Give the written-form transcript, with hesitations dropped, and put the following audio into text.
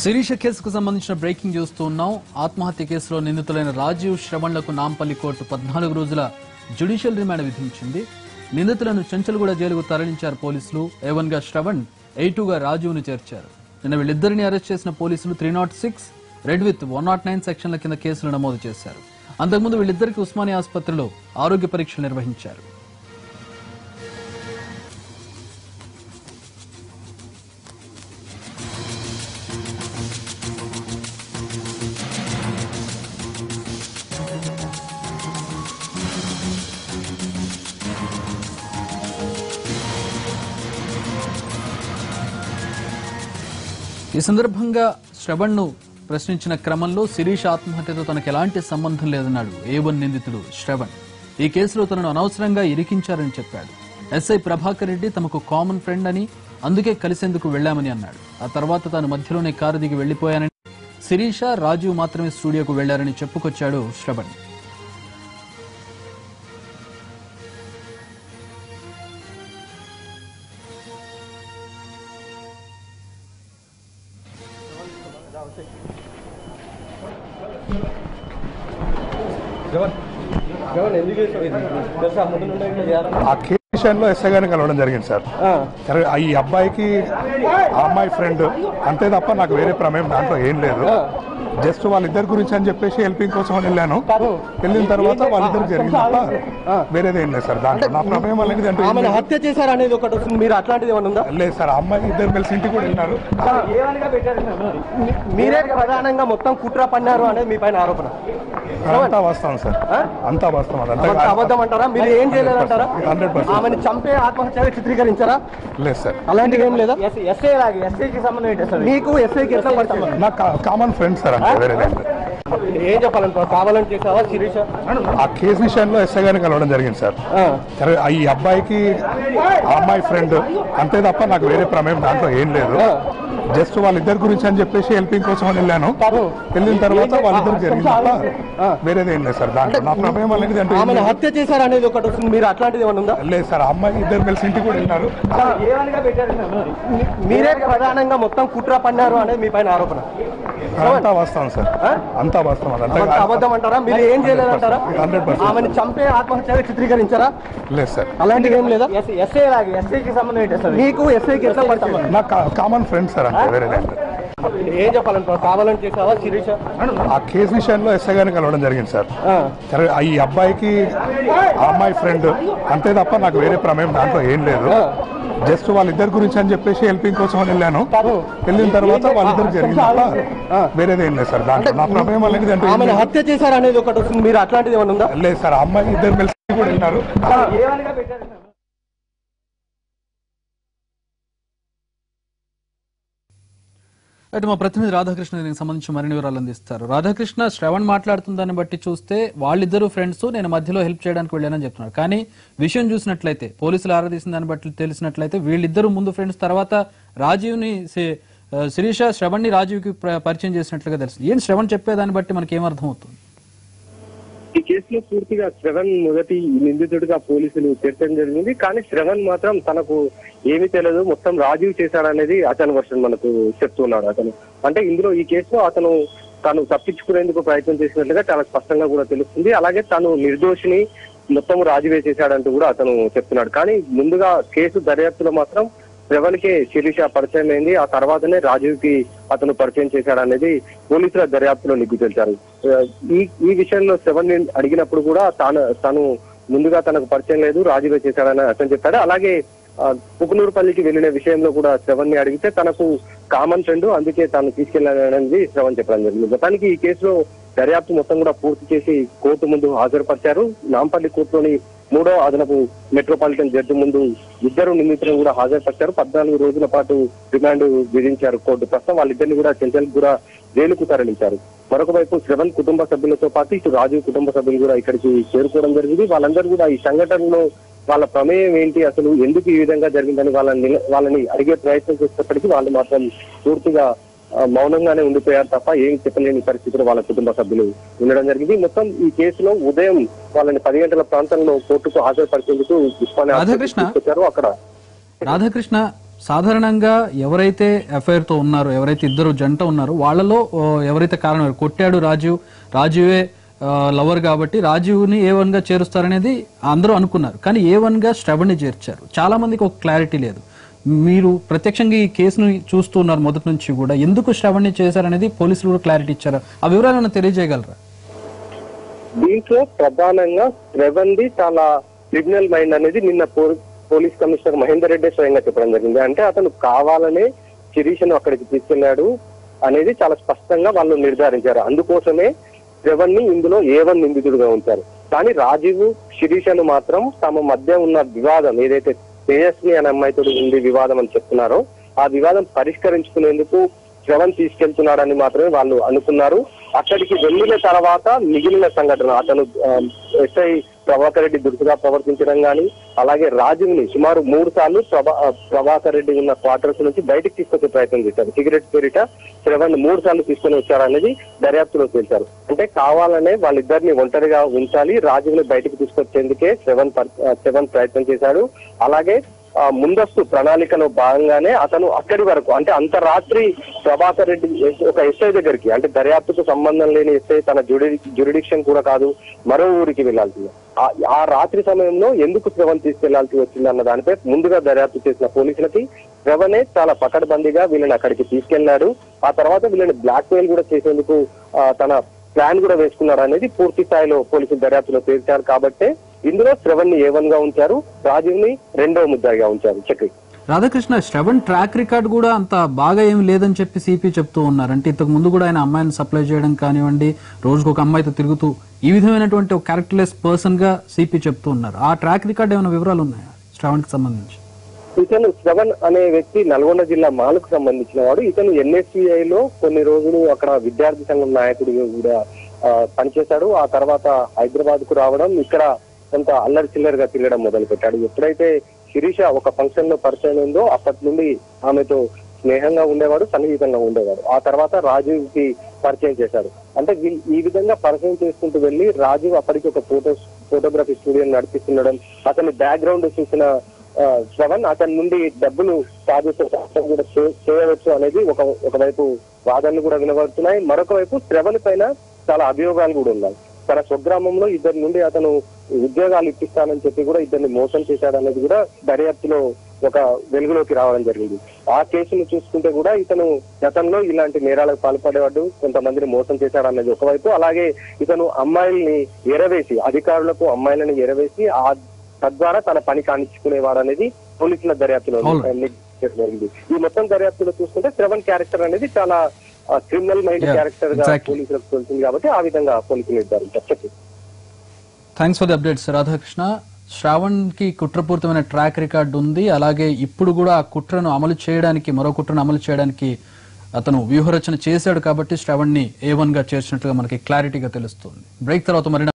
శిరీష కేసుకు సంబంధించిన బ్రేకింగ్ చూస్తూ ఉన్నాం. ఆత్మహత్య కేసులో నిందితులైన రాజీవ్, శ్రవణ్లకు నాంపల్లి కోర్టు 14 రోజుల జ్యుడిషియల్ రిమాండ్ విధించింది. నిందితులను చెంచల్గూడ జైలుకు తరలించారు పోలీసులు. A1 గా శ్రవణ్, A2 గా రాజీవ్ను చేర్చారు. నిన్న వీళ్ళిద్దరిని అరెస్ట్ చేసిన పోలీసులు 306, రెడ్ విత్ 109 సెక్షన్ల కింద కేసులు నమోదు చేశారు. అంతకుముందు వీళ్ళిద్దరికి ఉస్మానియా ఆసుపత్రిలో ఆరోగ్య పరీక్షలు నిర్వహించారు. ఈ సందర్భంగా శ్రవణ్ను ప్రశ్నించిన క్రమంలో శిరీష ఆత్మహత్యతో తనకు ఎలాంటి సంబంధం లేదన్నాడు A1 నిందితుడు శ్రవణ్. ఈ కేసులో తనను అనవసరంగా ఇరికించారని చెప్పాడు. ఎస్ఐ ప్రభాకర్ రెడ్డి తమకు కామన్ ఫ్రెండ్ అని, అందుకే కలిసేందుకు వెళ్లామని అన్నాడు. ఆ తర్వాత తాను మధ్యలోనే కారు దిగి వెళ్లిపోయానని, శిరీష, రాజీవ్ మాత్రమే స్టూడియోకు వెళ్లారని చెప్పుకొచ్చాడు శ్రవణ్. ఆ కేసులో ఎస్ఐ గారిని కలవడం జరిగింది సార్. ఈ అబ్బాయికి ఆ అమ్మాయి ఫ్రెండ్ అంతే తప్ప నాకు వేరే ప్రమేయం దాంట్లో ఏం లేదు. జస్ట్ వాళ్ళిద్దరి గురించి అని చెప్పేసి హెల్పింగ్ కోసం వెళ్ళాను. వెళ్ళిన తర్వాత వాళ్ళిద్దరికి జరిగింది తప్ప వేరేది ఏం లేదు సార్. దాంట్లో నా ప్రమేయం అనేది అంటే హత్య చేశారు అనేది ఒకటి వస్తుంది. మీరు అట్లాంటిది ఏమన్నా ఉందా? లేదు సార్. ఆ అమ్మాయి ఇద్దరు కలిసి ఇంటికి కూడా వెళ్ళినారు. మీరే ప్రధానంగా మొత్తం కుట్ర పన్నారు అనేది మీ పైన ఆరోపణ. అంతా వాస్తవం సార్. అంతా వాస్తవం. అబద్ధం అంటారా? మీరు ఏం చేయలేదంటారా? 100%. ఆమెను చంపే ఆత్మహత్యగా చిత్రీకరించారా? లేదు సార్. అలాంటిది ఏం లేదా? ఎస్ఐకి సంబంధం ఏంటి సార్? మీకు ఎస్ఐకి ఎట్లా పడతాం? నాకు కామన్ ఫ్రెండ్ సార్. అంటే వేరే ఏం చెప్పాలంటారు? కావాలని చేసావా శిరీష? ఆ కేసు విషయంలో ఎస్ఐ గారిని కలవడం జరిగింది సార్. ఈ అబ్బాయికి ఆ అమ్మాయి ఫ్రెండ్ అంతే తప్ప నాకు వేరే ప్రమేయం దాంట్లో ఏం లేదు. జస్ట్ వాళ్ళిద్దరి గురించి అని చెప్పేసి హెల్పింగ్ కోసం వెళ్ళాను. వెళ్ళిన తర్వాత వాళ్ళిద్దరికి జరిగింది తప్ప వేరేది ఏం లేదు సార్. దాంట్లో నా ప్రమేయం అనేది అంటే ఆమెను హత్య చేశారు అనేది ఒకటి వస్తుంది. మీరు అట్లాంటిది ఏమన్నా ఉందా? లేదు సార్. ఆ అమ్మాయి ఇద్దరు కలిసి ఇంటికి కూడా వెళ్ళినారు. మీరే ప్రధానంగా మొత్తం కుట్ర పన్నారు అనేది మీ పైన ఆరోపణ. అంతా వాస్తవం సార్. అంతా వాస్తవం. అబద్ధం అంటారా? మీరు ఏం చేయలేదంటారా? 100%. ఆమెను చంపే ఆత్మహత్యగా చిత్రీకరించారా? లేదు సార్. అలాంటిది ఏం లేదా? ఎస్ఐకి సంబంధం ఏంటి సార్? మీకు ఎస్ఐకి ఎట్లా పడతాం? నాకు కామన్ ఫ్రెండ్ సార్. అంటే వేరే ఏం చెప్పాలంటారు? కావాలని చేసావా శిరీష? ఆ కేసు విషయంలో ఎస్ఐ గారిని కలవడం జరిగింది సార్. ఈ అబ్బాయికి ఆ అమ్మాయి ఫ్రెండ్ అంతే తప్ప నాకు వేరే ప్రమేయం దాంట్లో ఏం లేదు. జస్ట్ వాళ్ళిద్దరి గురించి అని చెప్పేసి హెల్పింగ్ కోసం వెళ్ళాను. వెళ్ళిన తర్వాత వాళ్ళిద్దరికి జరిగింది తప్ప వేరేది ఏం లేదు సార్. దాంట్లో నా ప్రమేయం అనేది అంటే ఆమెను హత్య చేశారు అనేది ఒకటి వస్తుంది. మీరు అట్లాంటిది ఏమన్నా ఉందా? లేదు సార్. ఆ అమ్మాయి ఇద్దరు కలిసి కూడా వెళ్ళినారు. అయితే మా ప్రతినిధి రాధాకృష్ణ దీనికి సంబంధించి మరిన్ని వివరాలు అందిస్తారు. రాధాకృష్ణ, శ్రవణ్ మాట్లాడుతున్న దాన్ని బట్టి చూస్తే వాళ్ళిద్దరు ఫ్రెండ్స్, నేను మధ్యలో హెల్ప్ చేయడానికి వెళ్ళానని చెప్తున్నారు. కానీ విషయం చూసినట్లయితే, పోలీసులు ఆరాధీసిన దాన్ని బట్టి తెలిసినట్లయితే వీళ్ళిద్దరు ముందు ఫ్రెండ్స్, తర్వాత రాజీవ్ని, శిరీష శ్రవణ్ని రాజీవ్కి పరిచయం చేసినట్లుగా తెలుస్తుంది. ఏం శ్రవణ్ చెప్పేదాన్ని బట్టి మనకి ఏమర్థం అవుతుంది? ఈ కేసులో పూర్తిగా శ్రవణ్ మొదటి నిందితుడిగా పోలీసులు చేర్చడం జరిగింది. కానీ శ్రవణ్ మాత్రం తనకు ఏమీ తెలియదు, మొత్తం రాజీవ్ చేశాడనేది అతని వర్షన్ మనకు చెప్తున్నాడు. అతను అంటే ఇందులో ఈ కేసులో తను తప్పించుకునేందుకు ప్రయత్నం చేసినట్లుగా చాలా స్పష్టంగా కూడా తెలుస్తుంది. అలాగే తను నిర్దోషిని, మొత్తం రాజీవే చేశాడంటూ కూడా అతను చెప్తున్నాడు. కానీ ముందుగా కేసు దర్యాప్తులో మాత్రం శ్రవణ్కే శిరీష పరిచయం అయింది. ఆ తర్వాతనే రాజీవ్కి అతను పరిచయం చేశాడనేది పోలీసుల దర్యాప్తులో నిగ్గు తేల్చారు. ఈ విషయంలో శ్రవణ్ అడిగినప్పుడు కూడా తను ముందుగా తనకు పరిచయం లేదు, రాజీవే చేశాడని అతను చెప్పాడు. అలాగే పుకునూరుపల్లికి వెళ్లిన విషయంలో కూడా శ్రవణ్ ని అడిగితే తనకు కామన్ ఫ్రెండ్, అందుకే తాను తీసుకెళ్లాననేది శ్రవణ్ చెప్పడం జరిగింది. మొత్తానికి ఈ కేసులో దర్యాప్తు మొత్తం కూడా పూర్తి చేసి కోర్టు ముందు హాజరుపరిచారు. నాంపల్లి కోర్టులోని 3వ అదనపు మెట్రోపాలిటన్ జడ్జి ముందు ఇద్దరు నిందితులను కూడా హాజరుపరిచారు. 14 రోజుల పాటు రిమాండ్ విధించారు కోర్టు. ప్రస్తుతం వాళ్ళిద్దరిని కూడా చెంచల్గూడ జైలుకు తరలించారు. మరొక వైపు శ్రవణ్ కుటుంబ సభ్యులతో పాటు ఇటు రాజీవ్ కుటుంబ సభ్యులు కూడా ఇక్కడికి చేరుకోవడం జరిగింది. వాళ్ళందరూ కూడా ఈ సంఘటనలో వాళ్ళ ప్రమేయం ఏంటి, అసలు ఎందుకు ఈ విధంగా జరిగిందని వాళ్ళని అడిగే ప్రయత్నం చేసేటప్పటికీ వాళ్ళు మాత్రం పూర్తిగా మౌనంగానే ఉండిపోయారు తప్ప ఏం చెప్పలేని పరిస్థితులు వాళ్ళ కుటుంబ సభ్యులు ఉండడం జరిగింది. మొత్తం ఈ కేసులో ఉదయం వాళ్ళని 10 గంటల ప్రాంతంలో కోర్టుకు హాజరుపరిచేందుకు ఉస్మానియా రాధాకృష్ణ సాధారణంగా ఎవరైతే ఎఫ్ఐఆర్ తో ఉన్నారో, ఎవరైతే ఇద్దరు జంట ఉన్నారో వాళ్ళలో ఎవరైతే కారణం కొట్టాడు రాజీవే లవర్ కాబట్టి రాజీవ్ని A1 గా చేరుస్తారనేది అందరూ అనుకున్నారు. కానీ A1 గా శ్రవణ్ని చేర్చారు. చాలా మందికి ఒక క్లారిటీ లేదు. మీరు ప్రత్యక్షంగా ఈ కేసును చూస్తూ ఉన్నారు మొదటి నుంచి కూడా, ఎందుకు శ్రవణ్ని చేశారనేది పోలీసులు కూడా క్లారిటీ ఇచ్చారు. ఆ వివరాలను తెలియజేయగలరా? దీంట్లో ప్రధానంగా శ్రవణ్ది చాలా క్రిమినల్ మైండ్ అనేది నిన్న పోలీస్ కమిషనర్ మహేందర్ రెడ్డి స్వయంగా చెప్పడం జరిగింది. అంటే అతను కావాలనే శిరీషను అక్కడికి తీసుకెళ్లాడు అనేది చాలా స్పష్టంగా వాళ్ళు నిర్ధారించారు. అందుకోసమే శ్రవణ్ని ఇందులో A1 నిందితుడుగా ఉంచారు. కానీ రాజీవ్ శిరీషను మాత్రం తమ మధ్య ఉన్న వివాదం ఏదైతే తేజస్వి అనే అమ్మాయితో ఉంది వివాదం అని చెప్తున్నారో ఆ వివాదం పరిష్కరించుకునేందుకు శ్రవణ్ తీసుకెళ్తున్నాడని మాత్రమే వాళ్ళు అనుకున్నారు. అక్కడికి వెళ్ళిన తర్వాత మిగిలిన సంఘటన అతను ఎస్ఐ ప్రభాకర్ రెడ్డి దురుసుగా ప్రవర్తించడం కానీ, అలాగే రాజీవ్ని సుమారు 3 సార్లు ప్రభాకర్ రెడ్డి ఉన్న క్వార్టర్స్ నుంచి బయటకు తీసుకొచ్చే ప్రయత్నం చేశారు. సిగరెట్ పేరిట శ్రవణ్ 3 సార్లు తీసుకొని వచ్చారనేది దర్యాప్తులో తేల్చారు. అంటే కావాలనే వాళ్ళిద్దరిని ఒంటరిగా ఉంచాలి, రాజీవ్ని బయటకు తీసుకొచ్చేందుకే శ్రవణ్ ప్రయత్నం చేశాడు. అలాగే ముందస్తు ప్రణాళికలో భాగంగానే అతను అక్కడి వరకు అంటే అంత రాత్రి ప్రభాకర్ రెడ్డి ఒక ఎస్ఐ దగ్గరికి, అంటే దర్యాప్తుకు సంబంధం లేని ఎస్ఐ, తన జ్యురిడిక్షన్ కూడా కాదు, మరో ఊరికి వెళ్లాల్సింది. ఆ రాత్రి సమయంలో ఎందుకు శ్రవణ్ తీసుకెళ్లాల్సి వచ్చింది అన్న దానిపై ముందుగా దర్యాప్తు చేసిన పోలీసులకి శ్రవణే చాలా పకడ్బందీగా వీళ్ళని అక్కడికి తీసుకెళ్లాడు. ఆ తర్వాత వీళ్ళని బ్లాక్ మెయిల్ కూడా చేసేందుకు తన ప్లాన్ కూడా వేసుకున్నాడు అనేది పూర్తి స్థాయిలో పోలీసులు దర్యాప్తులో తేల్చారు. కాబట్టి ఇందులో శ్రవణ్ని A1 గా ఉంచారు, రాజీవ్ని 2వ ముద్దాయిగా ఉంచారు. చక్రి రాధాకృష్ణ, శ్రవణ్ ట్రాక్ రికార్డ్ కూడా అంత బాగా ఏమి లేదని చెప్పి సిపి చెప్తూ ఉన్నారు. అంటే ఇంతకు ముందు కూడా ఆయన అమ్మాయిని సప్లై చేయడం కానివ్వండి, రోజుకు ఒక అమ్మాయితో తిరుగుతూ ఈ విధమైనటువంటి ఒక క్యారెక్టర్లెస్ పర్సన్ గా సిపి చెప్తూ ఉన్నారు. ఆ ట్రాక్ రికార్డ్ ఏమైనా వివరాలు ఉన్నాయా శ్రవణ్ కి సంబంధించి? ఇతను శ్రవణ్ అనే వ్యక్తి నల్గొండ జిల్లా మాలకు సంబంధించిన వాడు. ఇతను NSCI లో కొన్ని రోజులు అక్కడ విద్యార్థి సంఘం నాయకుడిగా కూడా పనిచేశాడు. ఆ తర్వాత హైదరాబాద్ కు రావడం, ఇక్కడ కొంత అల్లరి చిల్లరిగా తిరగడం మొదలు పెట్టాడు. ఎప్పుడైతే శిరీష ఒక ఫంక్షన్ లో పరిచయం ఉందో అప్పటి నుండి ఆమెతో స్నేహంగా ఉండేవాడు, సన్నిహితంగా ఉండేవాడు. ఆ తర్వాత రాజీవ్ కి పరిచయం చేశాడు. అంటే ఈ విధంగా పరిచయం చేసుకుంటూ వెళ్ళి రాజీవ్ అప్పటికి ఒక ఫోటోగ్రఫీ స్టూడియో నడిపిస్తుండడం, అతని బ్యాక్గ్రౌండ్ చూసిన శ్రవణ్ అతని నుండి డబ్బులు కూడా చేయవచ్చు అనేది ఒకవైపు వాదనలు కూడా వినబడుతున్నాయి. మరొక వైపు శ్రవణ్ పైన చాలా అభియోగాలు కూడా ఉన్నాయి. తన స్వగ్రామంలో ఇద్దరి నుండి అతను ఉద్యోగాలు ఇప్పిస్తానని చెప్పి కూడా ఇద్దరిని మోసం చేశాడనేది కూడా దర్యాప్తులో ఒక వెలుగులోకి రావడం జరిగింది. ఆ కేసును చూసుకుంటే కూడా ఇతను గతంలో ఇలాంటి నేరాలకు పాల్పడేవాడు, కొంతమందిని మోసం చేశాడనేది ఒకవైపు, అలాగే ఇతను అమ్మాయిల్ని ఎరవేసి, అధికారులకు అమ్మాయిలను ఎరవేసి తద్వారా తన పని కానిచ్చుకునేవాడు అనేది పోలీసుల దర్యాప్తులో జరిగింది. ఈ మొత్తం దర్యాప్తులో చూసుకుంటే శ్రవణ్ క్యారెక్టర్ అనేది చాలా క్రిమినల్ మైండ్ క్యారెక్టర్ గా పోలీసులకు తెలుస్తుంది. కాబట్టి ఆ విధంగా పోలీసులు నిర్ధారించారు. Thanks for the updates Radhakrishna. Shravan కి కుట్రపూరితమైన ట్రాక్ రికార్డు ఉంది. అలాగే ఇప్పుడు కూడా ఆ కుట్రను అమలు చేయడానికి, మరో కుట్రను అమలు చేయడానికి అతను వ్యూహరచన చేశాడు. కాబట్టి శ్రావణ్ ని A1 గా చేర్చినట్లుగా మనకి క్లారిటీగా తెలుస్తుంది. బ్రేక్ తర్వాత మరి